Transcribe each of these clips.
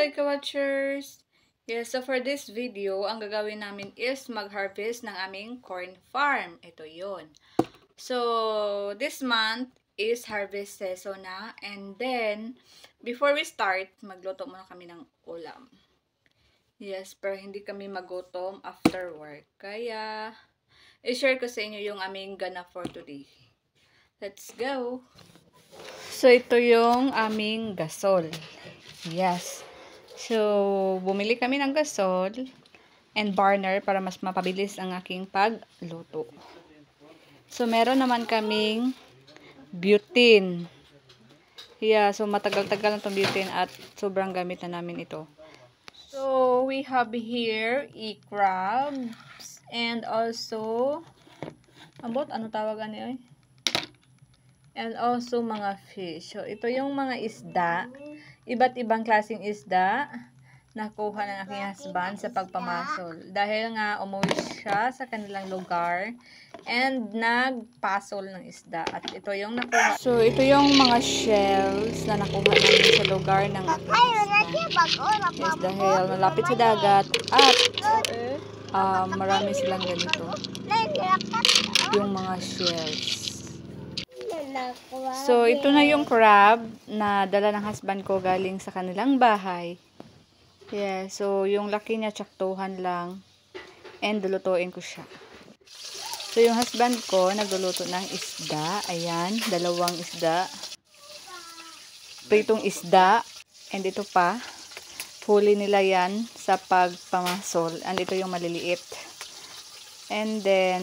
Like watchers. Yes, so for this video, ang gagawin namin is mag-harvest ng aming corn farm. Ito yon. So, this month is harvest season na. And then, before we start, magluto muna kami ng ulam. Yes, para hindi kami magutom after work. Kaya, i-share ko sa inyo yung aming gana for today. Let's go! So, ito yung aming gasol. Yes. So, bumili kami ng gasol and burner para mas mapabilis ang aking pagluto. So, meron naman kaming butane. Yeah, so matagal-tagal na itong butane at sobrang gamit na namin ito. So, we have here crabs and also ano tawagan niyo? And also mga fish. So, ito yung mga isda. Iba't ibang klaseng isda nakuha ng aking husband sa pagpamasol. Dahil nga umuwi siya sa kanilang lugar and nagpasol ng isda. At ito yung nakuha. So, ito yung mga shells na nakuha namin sa lugar ng aking husband. Yes, dahil malapit sa dagat at marami silang ganito. Yung mga shells. So, ito na yung crab na dala ng husband ko galing sa kanilang bahay. Yeah, so yung laki niya tsaktuhan lang and lulutuin ko siya. So, yung husband ko nagluluto ng isda. Ayan, dalawang isda. Pritong isda. And ito pa, huli nila yan sa pagpamasol. And ito yung maliliit. And then,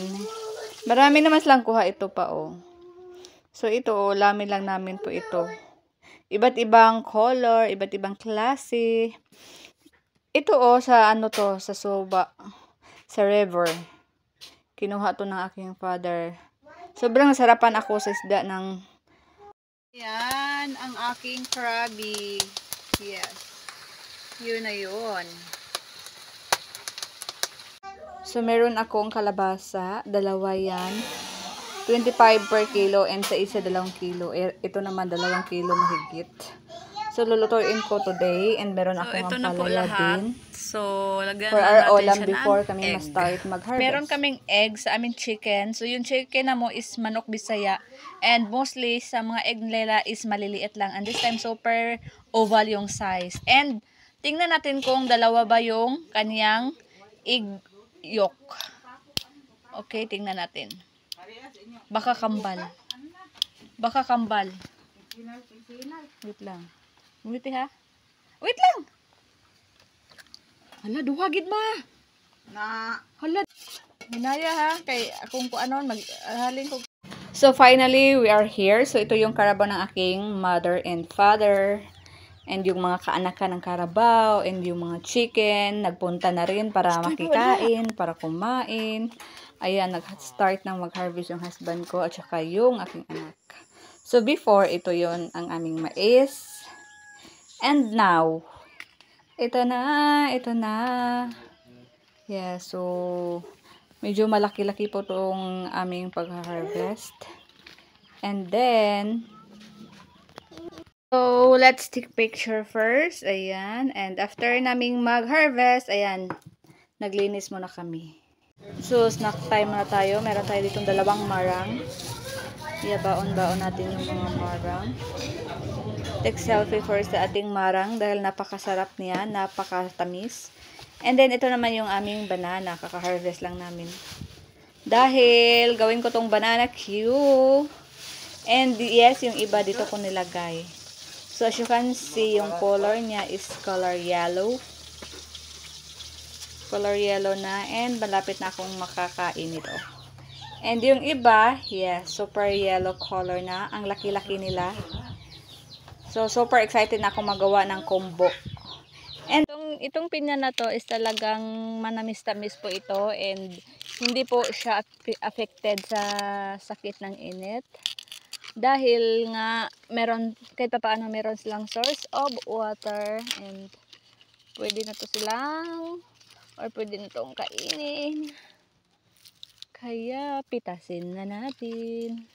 marami naman silang kuha ito pa, oh. So, ito, ulamin lang namin po ito. Iba't ibang color, iba't ibang klase. Ito, sa sa Soba, sa river. Kinuha to ng aking father. Sobrang nasarapan ako sa isda ng... Yan, ang aking krabi. Yes. Yun na yun. So, meron akong kalabasa. Dalawa yan. 25 per kilo and sa isa 2 kilo. Ito naman 2 kilo mahigit. So, lulutuin ko today and meron akong ampalaya din. So, lagyan for our ulam before kami ma-start mag-harvest. Meron kaming egg sa aming chicken. So, yung chicken na mo is manok Bisaya. And mostly, sa mga egg nila is maliliit lang. And this time, super oval yung size. And, tingnan natin kung dalawa ba yung kaniyang egg yolk. Okay, tingnan natin. Baka kambal. Baka kambal. Wait lang. Wait ha. Wait lang. Hala, duhagid ba? Hala. Hinaya ha. Kay akong kuanon maghalin ko. So finally, we are here. So ito yung karabaw ng aking mother and father. And yung mga kaanakan ng karabaw. And yung mga chicken. Nagpunta na rin para makikain. Para kumain. Ayan, nag-start ng mag-harvest yung husband ko at saka yung aking anak. So, before, ito yon ang aming mais. And now, ito na. Yeah, so, medyo malaki-laki po itong aming pag-harvest. And then, so, let's take picture first. Ayan. And after naming mag-harvest, ayan, naglinis muna kami. So, snack time na tayo. Meron tayo ditong 2 marang. Baon-baon natin yung mga marang. Take selfie first sa ating marang dahil napakasarap niya, napakatamis. And then, ito naman yung aming banana. Kaka-harvest lang namin. Dahil, gawin ko tong banana queue. And yes, yung iba dito ko nilagay. So, as you can see, yung color niya is color yellow. Color yellow na and malapit na akong makakain ito. And yung iba, yes, super yellow color na. Ang laki-laki nila. So, super excited na akong magawa ng combo. And itong pinya na to is talagang manamis-tamis po ito and hindi po siya affected sa sakit ng init. Dahil nga kahit paano meron silang source of water and pwede na to silang or pwede na itong kainin. Kaya, pitasin na natin.